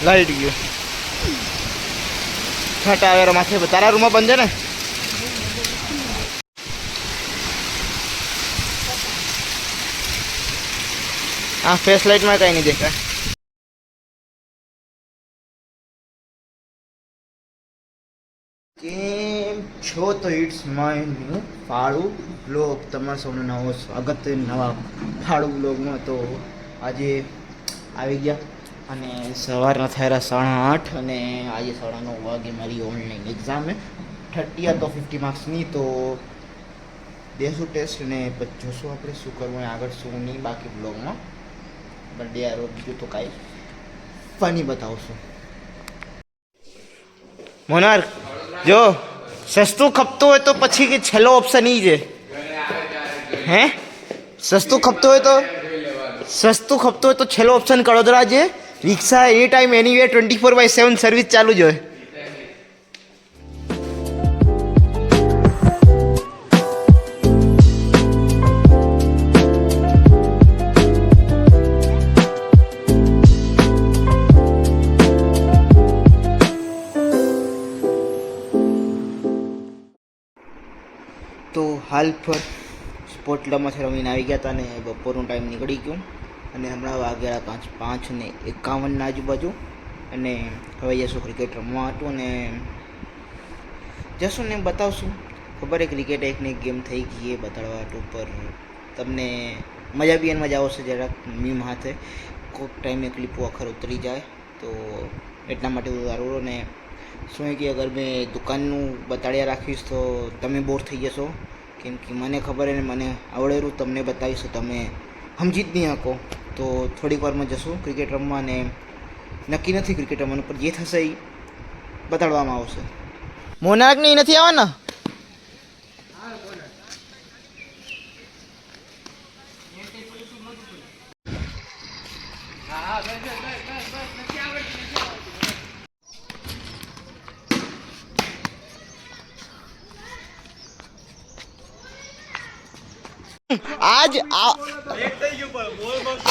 light ગયું છટા આવે માથે તારા રૂમમાં બંધ છે ને આ ફેસ લાઇટમાં કઈ નહીં દેખાય કેમ છો તો ઇટ્સ માય ન્યૂ ફાળું બ્લોગ તમારા સૌનું નવો સ્વાગત નવા ફાળું બ્લોગમાં તો આજે આવી ગયા અને સવારના થયા 8:30 અને આજે 9:30 વાગે મારી ઓનલાઈન એક્ઝામ છે 30 તો 50 માર્ક્સની તો દેશું ટેસ્ટ ને પછી જોશું આપણે શું કરવું આગળ શું નહીં બાકી બ્લોગમાં બર્થડે યાર બીજું તો કાંઈ ફની બતાવશું મોનાર જો સસ્તું ખપતું હોય તો પછી કે છેલ્લો ઓપ્શન ઈ છે હે સસ્તું ખપતું હોય તો છેલ્લો ઓપ્શન કડોદરા છે રિક્ષા એની ટાઈમ એનીવે 24/7 સર્વિસ ચાલુ જ હોય તો હાલ પર સ્પોર્ટલામાંથી રમીને આવી ગયા હતા અને બપોરનો ટાઈમ નીકળી ગયો અને હમણાં વાગ્યા 5:51 આજુબાજુ અને હવે જશું ક્રિકેટ રમવા હતું અને જશું ને બતાવશું ખબર ક્રિકેટ એકને એક ગેમ થઈ ગઈ એ બતાડવા હતું પર તમને મજા બી એમાં જ આવશે જરાક મીમ હાથે કોઈક ટાઈમે ક્લિપો આખર ઉતરી જાય તો એટલા માટે ઉતારું ને શું કે અગર મેં દુકાનનું બતાડ્યા રાખીશ તો તમે બોર થઈ જશો કેમ કે મને ખબર અને મને આવડેલું તમને બતાવીશ તો તમે સમજી જ નહીં શકો તો થોડીક વારમાં જશું ક્રિકેટ રમવા અને નક્કી નથી ક્રિકેટ રમવાનું પણ જે થશે એ બતાડવામાં આવશે મોનાર્ક ને નથી આવવાના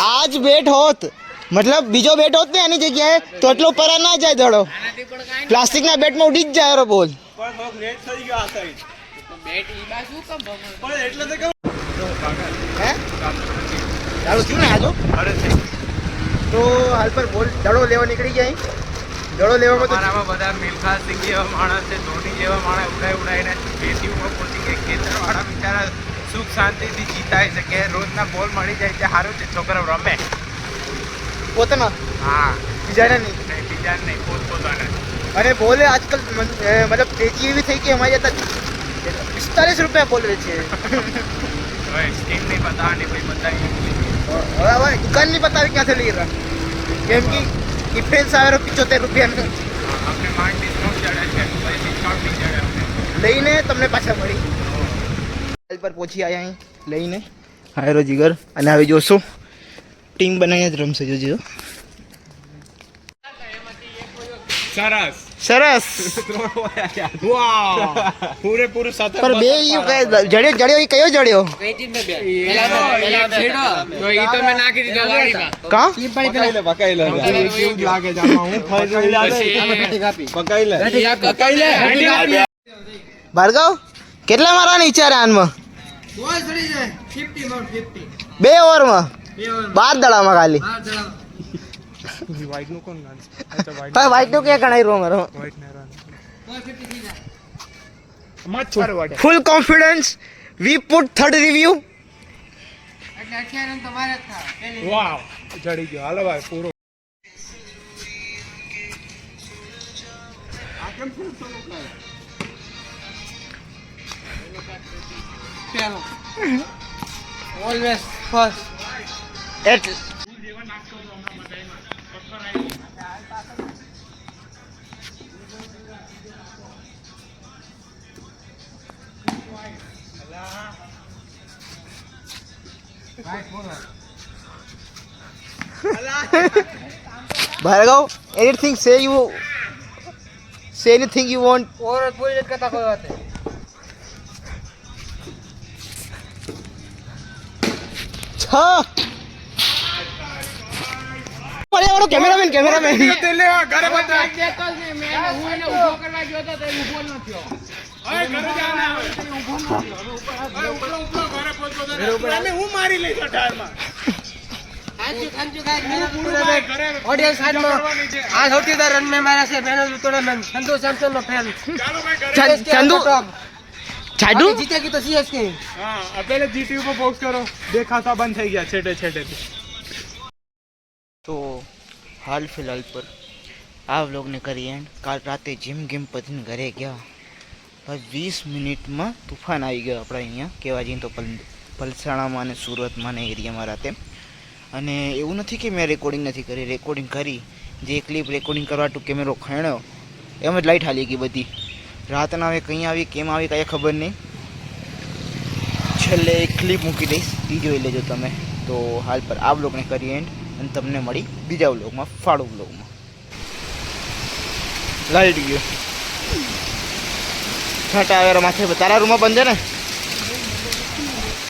आज बेट होत मतलब बीजो बेट होत ने एनी जगह तो એટલો પર ના જાય દડો પ્લાસ્ટિક ના બેટ માં ઉડી જ જાય રો બોલ પણ નેટ થઈ ગયો આ સાઈડ તો બેટ ઈ બાજુ કમ પણ એટલે તો કહું હે ચાલો શું ને આજો અરે તો હાલ પર બોલ દડો લેવા નીકળી જાય દડો લેવામાં તો મારામાં બધા મિલખા સિંહ જેવા માણસ છે ધોની જેવા માણસ ઉડાઈને બેટીમાં પહોંચી કે ખેતરવાળા બિચારા સુખ શાંતિથી જીતાઈ શકે રોજના બોલ મળી જાય તે સારું છે છોકરાઓ રમે પોતાના હા બીજાને નહીં પોતાના અરે બોલે આજકાલ મતલબ તેજી એવી થઈ કે અમારી જતા 45 રૂપિયા બોલ છે સ્કીમ નહીં બતાવવાની ભાઈ બતાવી હવે દુકાન નહીં બતાવી ક્યાંથી લઈ રહ્યા કેમ કે ડિફરન્સ આવે 75 રૂપિયાનો આપણે માંડ ડિસ્કાઉન્ટ ચડે છે પછી ડિસ્કાઉન્ટ નહીં ચડે લઈને તમને પાછા મળી પર પહોંચી આવ્યા અહીં લઈને હાયરો જીગર અને હવે જોશું ટીમ બનાવીને જ રમશે જોજો સરસ સરસ વાવ પૂરેપૂરું સાત પર બે ઈ જડ્યો ઈ કયો જડ્યો કઈ ટીમ ને બે છેડો તો ઈ તો મે નાખી દીધો વાડીમાં કા પકઈ લે કેવું લાગે જામાં હું ફાઈ પકઈ લે ભાર્ગવ કેટલા મારવાની ઈચ્છા રે આનમાં બોલ ચડી જાય 50 માં 50 બે ઓવરમાં 12 દડામાં ખાલી વાઈટ નું કોણ ગાન અચ્છા વાઈટ નું કે ગણાઈ રો મારો વાઈટ ને રન 50 થઈ જાય મત છોડ ફૂલ કોન્ફિડન્સ વી પુટ થર્ડ રિવ્યુ એટલે 18 રન તમારે જ થા વાવ જડી ગયો હાલો ભાઈ પૂરો આ કેમ ફૂલ શરૂ કરે પેલો always first at Bhargav, anything say anything you want और पूरी जगह कथा कोई बात है વાળો કેમેરામેન કેમેરામેન હું મારી લઈશ ટાયરમાં ऑडियंस साइड में आज होती था रन में मारा से मैंने टूर्नामेंट संतोष सैमसन नो फैन चंदू छाडू जीतेगी तो सीएसके हाँ पहले जीटीयू को बॉक्स करो देखा था बंद થઈ ગયા છેટે છેટે તો હાલ ફિલહાલ પર આ વ્લોગને કરી એન્ડ કાલ રાતે જીમ ગેમ પતીને ઘરે ગયા બસ 20 મિનિટમાં તુફાન આવી ગયો આપણે અહીંયા કહેવા જઈએ તો પલસાણામાં અને સુરતમાં ને એરિયામાં રાતે અને એવું નથી કે મેં રેકોર્ડિંગ નથી કરી રેકોર્ડિંગ કરી જે ક્લિપ રેકોર્ડિંગ કરવા ટુ કેમેરો ખાણ્યો એમ જ લાઇટ હાલી ગઈ બધી રાતના હવે કંઈ આવી કેમ આવી કાંઈ ખબર નહીં છેલ્લે એક ક્લિપ મૂકી દઈશ એ જોઈ લેજો તમે તો હાલ પર આ બ્લોગને કરી એન્ડ અને તમને મળી બીજા બ્લોગમાં ફાળો બ્લોગમાં લાઈટ ગયો છાંટા આવે માથે તારા રૂમમાં બંધ છે ને